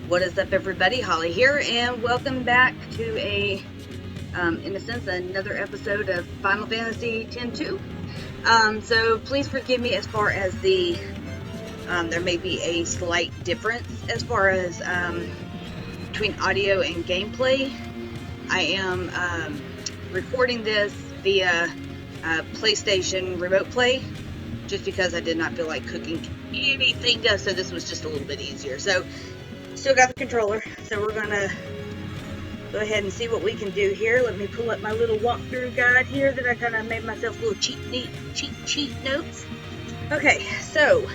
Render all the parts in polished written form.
What is up, everybody? Holly here, and welcome back to in a sense, another episode of Final Fantasy X-2. So please forgive me as far as the, there may be a slight difference as far as between audio and gameplay. I am recording this via PlayStation Remote Play, just because I did not feel like cooking anything, so this was just a little bit easier. So, still got the controller, so we're gonna go ahead and see what we can do here. Let me pull up my little walkthrough guide here that I kind of made myself little cheat notes. Okay, so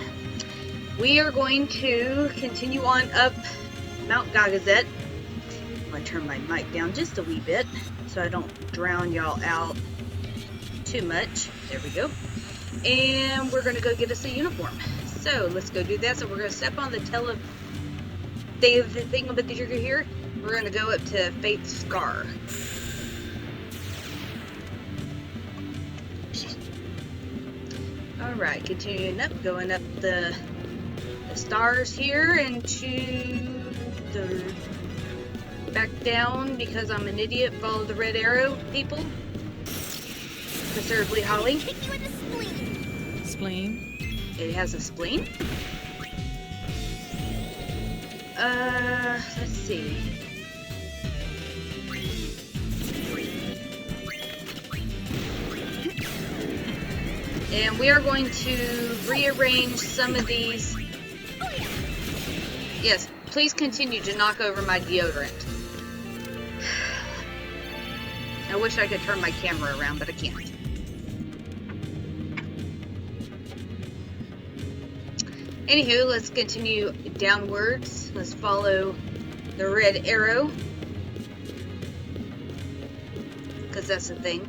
we are going to continue on up Mt Gagazet. I'm gonna turn my mic down just a wee bit so I don't drown y'all out too much. There we go. And we're gonna go get us a uniform. So let's go do that. So we're gonna step on the thingamajigger here. We're gonna go up to Faith's Scar. Alright, continuing up, going up the stars here into the back down because I'm an idiot. Follow the red arrow, people. Preferably Holly. Hit you in the spleen. Spleen? It has a spleen. Let's see. And we are going to rearrange some of these. Yes, please continue to knock over my deodorant. I wish I could turn my camera around, but I can't. Anywho, let's continue downwards. Let's follow the red arrow, because that's the thing.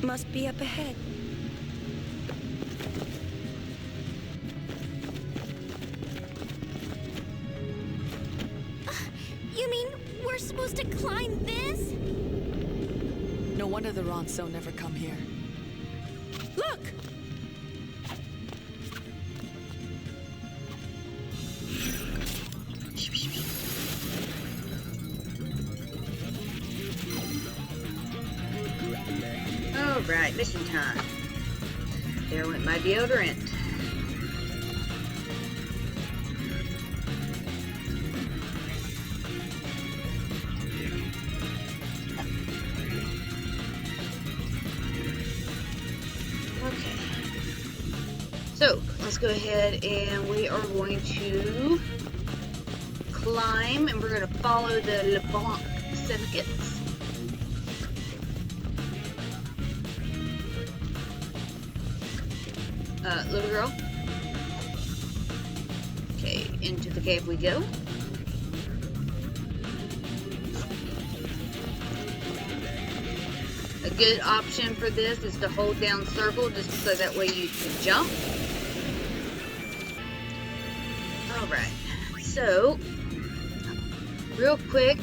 Must be up ahead. You mean we're supposed to climb this? No wonder the Ronso never come here. Look! Alright, mission time. There went my deodorant. Okay. So, let's go ahead and we are going to climb, and we're going to follow the LeBlanc syndicates. Little girl. Okay, into the cave we go. A good option for this is to hold down circle just so that way you can jump. Alright, so real quick,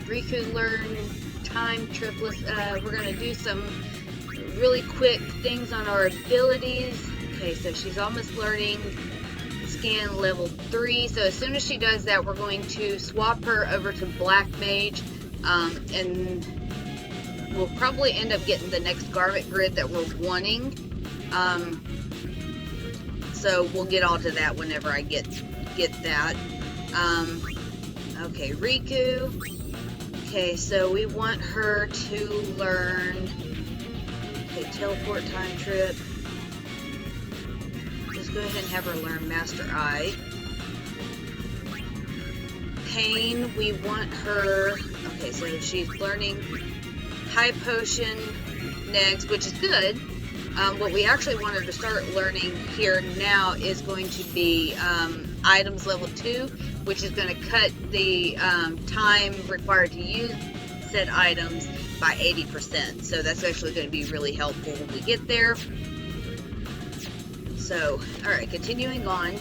Riku learn time triplets. We're gonna do some really quick things on our abilities. Okay, so she's almost learning scan level 3. So as soon as she does that, we're going to swap her over to Black Mage, and we'll probably end up getting the next garment grid that we're wanting. So we'll get all to that whenever I get that. Okay, Riku. Okay, so we want her to learn. Okay, teleport, time trip. Let's go ahead and have her learn Master Eye. Pain, we want her. Okay, so she's learning High Potion next, which is good. What we actually want her to start learning here now is going to be items level 2, which is going to cut the time required to use said items by 80%. So that's actually going to be really helpful when we get there. So, alright, continuing on.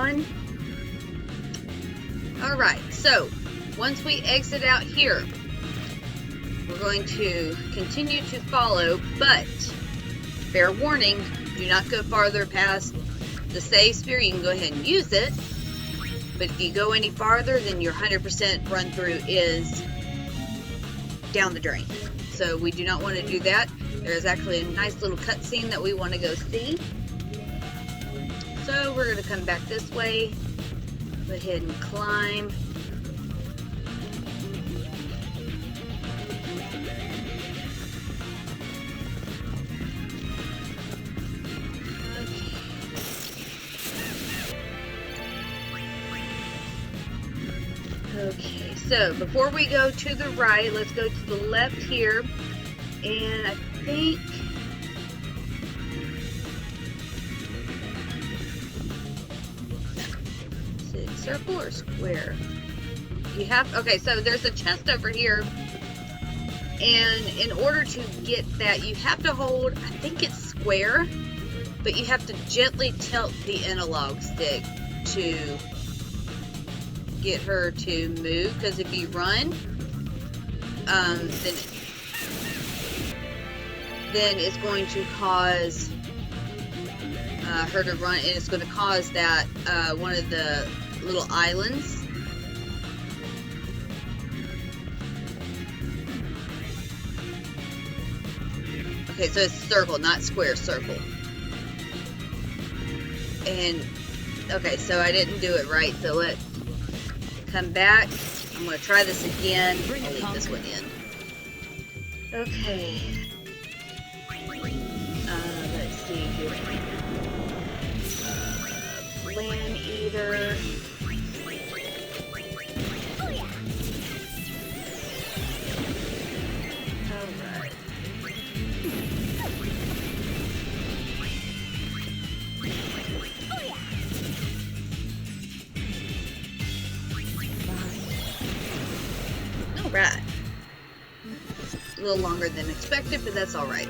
on. Alright, so once we exit out here, we're going to continue to follow, but fair warning, do not go farther past the safe sphere. You can go ahead and use it, but if you go any farther, then your 100% run through is down the drain. So we do not want to do that. There's actually a nice little cutscene that we want to go see. So we're going to come back this way. Go ahead and climb. Okay, so before we go to the right, let's go to the left here. And I think is it circle or square? You have, okay, so there's a chest over here. And in order to get that, you have to hold, I think it's square, but you have to gently tilt the analog stick to get her to move, because if you run, then it's going to cause her to run, and it's going to cause that one of the little islands. Okay, so it's circle, not square, circle. And okay, so I didn't do it right, so let's come back. I'm going to try this again. I'll leave this one in. Okay. Let's see here. Land Eater. Alright. Alright. A little longer than expected, but that's alright.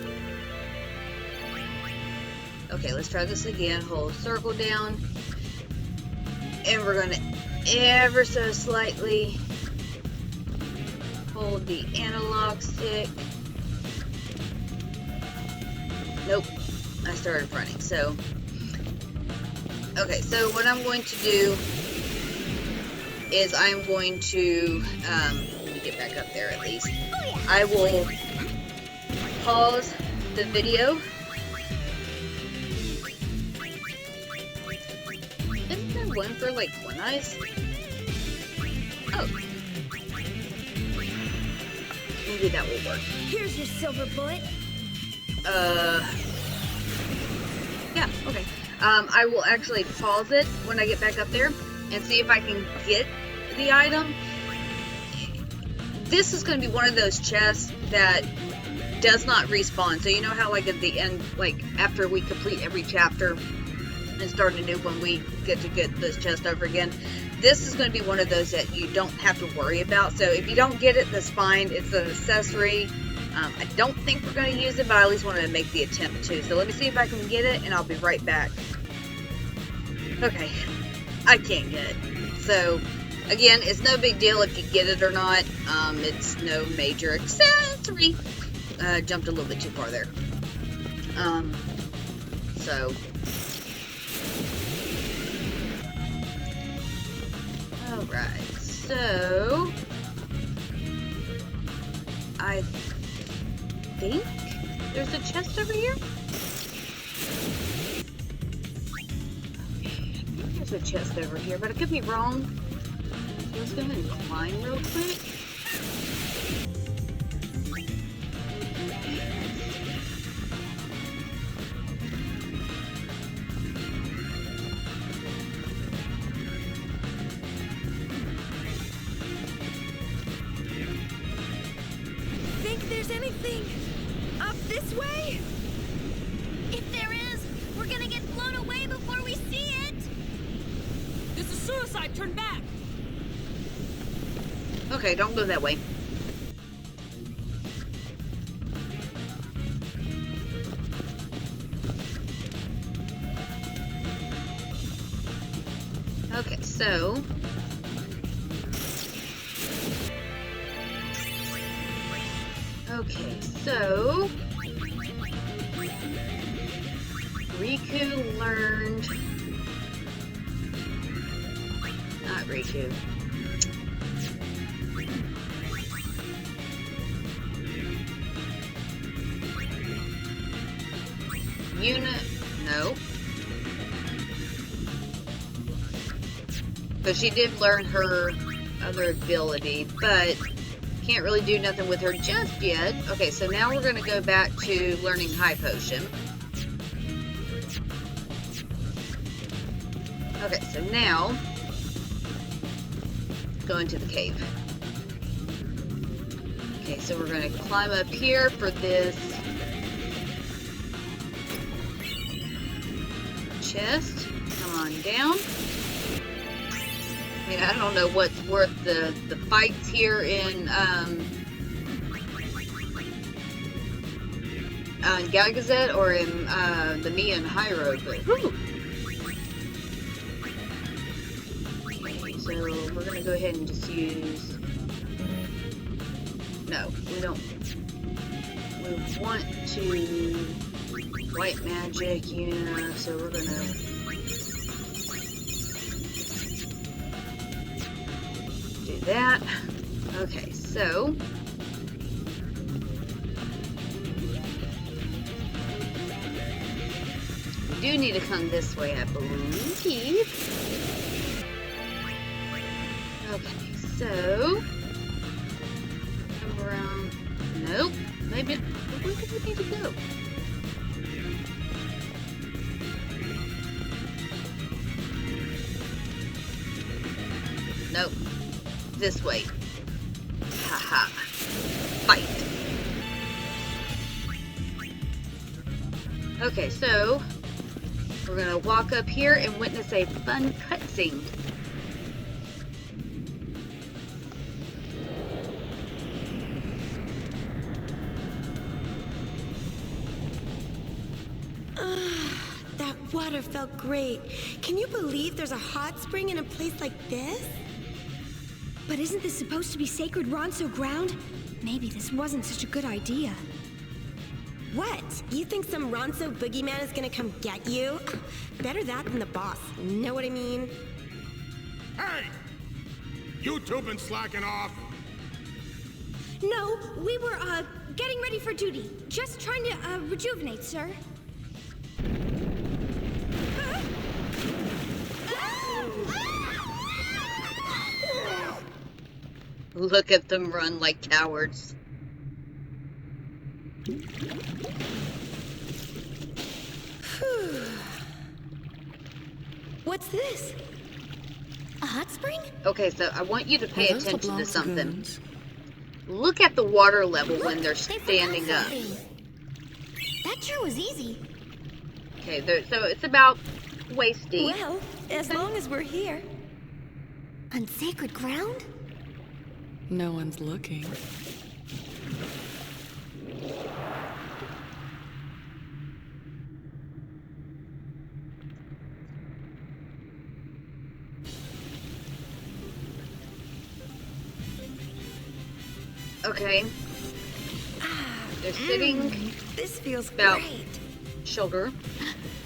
Okay, let's try this again. Hold circle down. And we're going to ever so slightly hold the analog stick. Nope. I started running. So, okay, so what I'm going to do is I'm going to, let me get back up there at least. I will pause the video. Isn't there one for like one eyes? Oh. Maybe that will work. Here's your silver bullet. Yeah, okay. I will actually pause it when I get back up there and see if I can get the item. This is going to be one of those chests that does not respawn. So you know how like at the end, like after we complete every chapter and start a new one, we get to get this chest over again. This is going to be one of those that you don't have to worry about. So if you don't get it, that's fine. It's an accessory. I don't think we're going to use it, but I at least want to make the attempt to. So let me see if I can get it, and I'll be right back. Okay, I can't get it. So again, it's no big deal if you get it or not. It's no major accessory. Jumped a little bit too far there. So alright, so I think there's a chest over here. Okay, I think there's a chest over here, but I could be wrong. So let's go ahead and climb real quick. Think there's anything up this way? If there is, we're gonna get blown away before we see it. This is suicide. Turn back. Okay, don't go that way. so... Okay, so... Riku learned... Not Riku. No. But she did learn her other ability, but can't really do nothing with her just yet. Okay, so now we're going to go back to learning High Potion. Okay, so now, go into the cave. Okay, so we're going to climb up here for this chest. Come on down. I mean, I don't know what's worth the fights here in Gagazet or in the Mia and High Road, but whew. Okay, so we're gonna go ahead and just use. No, we don't. We want to white magic, yeah. So we're gonna. That. Okay, so we do need to come this way, I believe. Okay, so come around. Nope. Maybe. Where do we need to go? Nope. This way. Haha. Fight. Okay, so we're gonna walk up here and witness a fun cutscene. That water felt great. Can you believe there's a hot spring in a place like this? But isn't this supposed to be sacred Ronso ground? Maybe this wasn't such a good idea. What? You think some Ronso boogeyman is gonna come get you? Better that than the boss. Know what I mean? Hey! You two been slacking off? No, we were, getting ready for duty. Just trying to, rejuvenate, sir. Look at them run like cowards. What's this? A hot spring? Okay, so I want you to pay Are those the attention to blonde something. Goons? Look at the water level when they're They forgot standing up. something. That sure was easy. Okay, so it's about waist deep. Well, as long as we're here. On sacred ground? No one's looking. Okay. They're sitting This feels About- great. shoulder.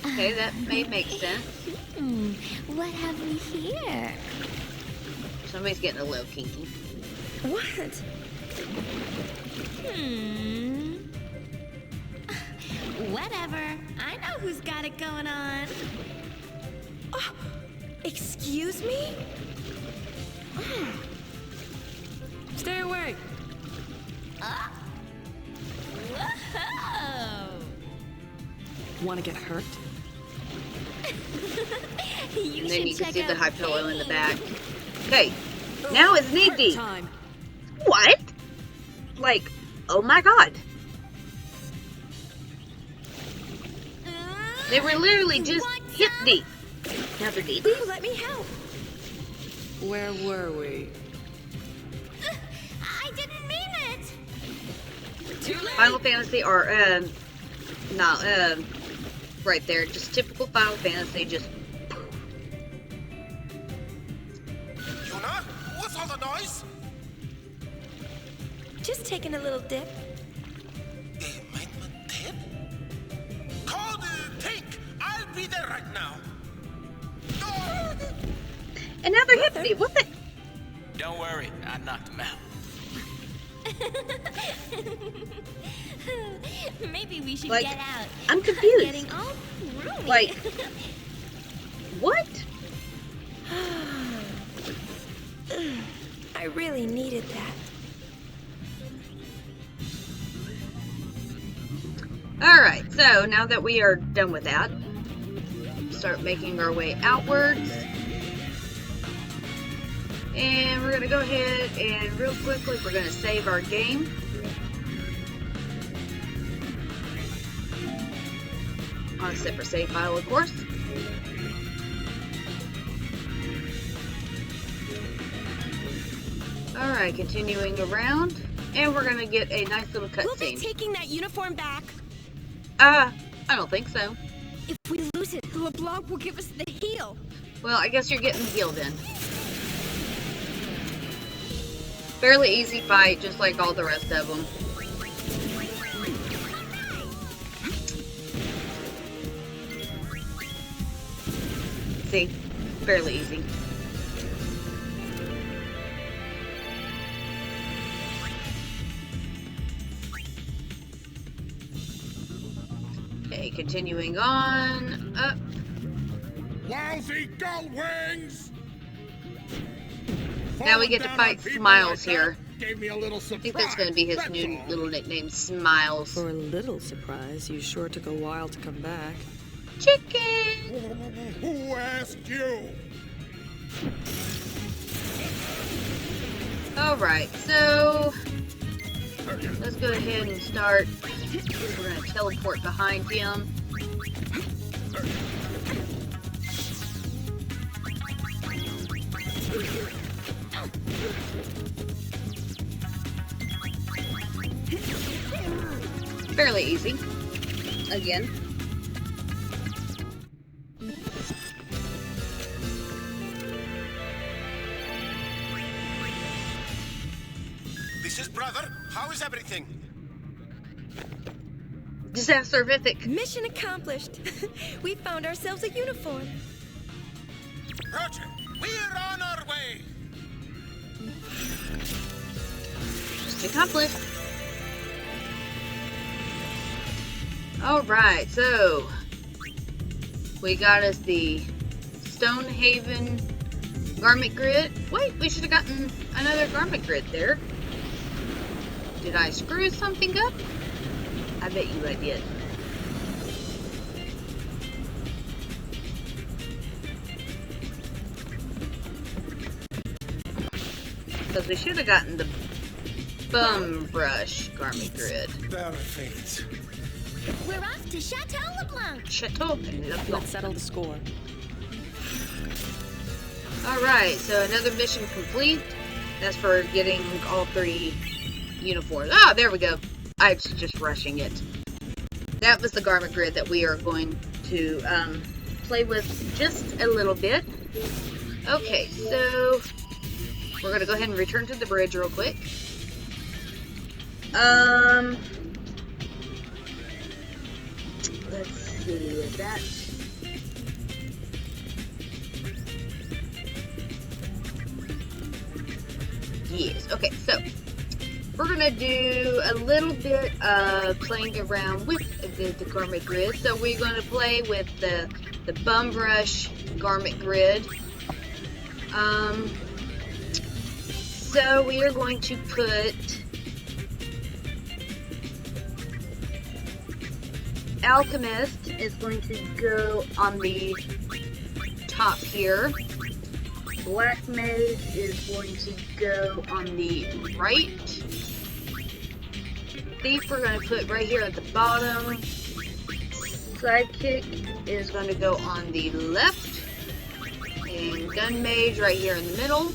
Okay, that may make sense. What have we here? Somebody's getting a little kinky. What? Whatever. I know who's got it going on. Oh, excuse me? Stay away! Whoa! Want to get hurt? You And then should you can check see the out high pillow in the Penny. back. Okay, now it's knee Hurt deep. time. What? Like, oh my god. They were literally just Want hip some? deep. Now they're deep. Let me help. Where were we? I didn't mean it. Too late! Final Fantasy or, right there. Just typical Final Fantasy, just... noise? Just taking a little dip. Enlightenment tip? Call the tank. I'll be there right now. Another hippity. What the? Don't worry, I knocked him out. Maybe we should Like, get out. I'm confused. Getting all roomy. Like, what? I really needed that. Alright, so now that we are done with that, start making our way outwards. And we're going to go ahead and real quickly, we're going to save our game. On a separate save file, of course. Alright, continuing around. And we're going to get a nice little We'll be cutscene. taking that uniform back. I don't think so. If we lose it, LeBlanc will give us the heel. Well, I guess you're getting the heal then. Fairly easy fight, just like all the rest of them. See? Fairly easy. Okay, continuing on up. Lousy gull wings! Now we get to fight Smiles here. Gave me a little I surprise. think that's going to be his that's new all. little nickname, Smiles. For a little surprise, you sure took a while to come back. Chicken! Who asked you? Alright, so let's go ahead and start. We're going to teleport behind him. Fairly easy. Again. This is brother. How is everything? Disaster horrific. Mission accomplished. We found ourselves a uniform. Roger. We're on our way. Mission accomplished. Alright, so we got us the Stonehaven garment grid. Wait, we should have gotten another garment grid there. Did I screw something up? I bet you I did. Because we should have gotten the bum brush garment grid. Perfect. We're off to Chateau LeBlanc. Chateau. Let's settle the score. Alright, so another mission complete. That's for getting all 3 uniforms. Ah, there we go. I was just rushing it. That was the garment grid that we are going to play with just a little bit. Okay, so we're going to go ahead and return to the bridge real quick. Let's see with that. Yes, okay, so we're gonna do a little bit of playing around with the garment grid. So we're gonna play with the bum brush garment grid. So we are going to put Alchemist is going to go on the top here. Black Mage is going to go on the right. Thief we're going to put right here at the bottom. Sidekick is going to go on the left. And Gun Mage right here in the middle.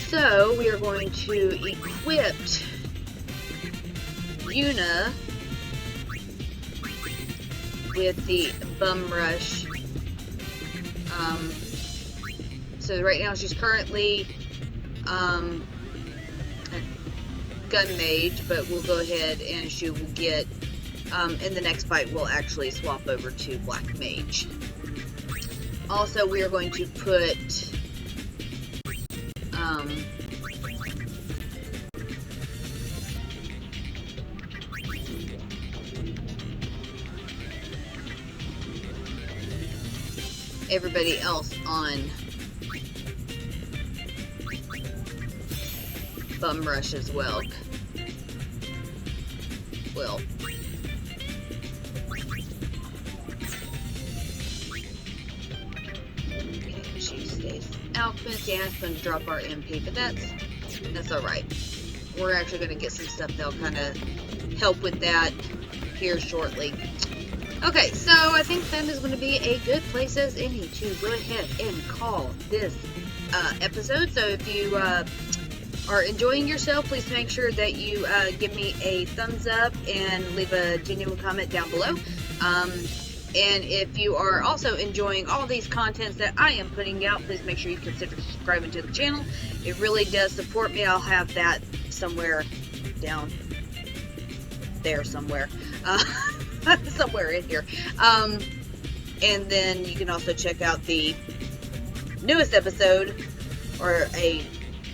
So we are going to equip Yuna with the Bum Rush So right now she's currently a gun mage, but we'll go ahead and she will get, in the next fight, we'll actually swap over to black mage. Also, we are going to put, everybody else on Bum Rush as well. Well, okay, she stays alchemist. Yeah, it's going to drop our MP, but that's all right. We're actually going to get some stuff that'll kind of help with that here shortly. Okay, so I think that is going to be a good place as any to go ahead and call this episode. So if you are enjoying yourself, please make sure that you give me a thumbs up and leave a genuine comment down below. And if you are also enjoying all these contents that I am putting out, please make sure you consider subscribing to the channel. It really does support me. I'll have that somewhere down there somewhere. Somewhere in here. And then you can also check out the newest episode, or a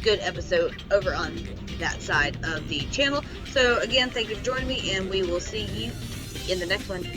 good episode, over on that side of the channel. So again, thank you for joining me, and we will see you in the next one.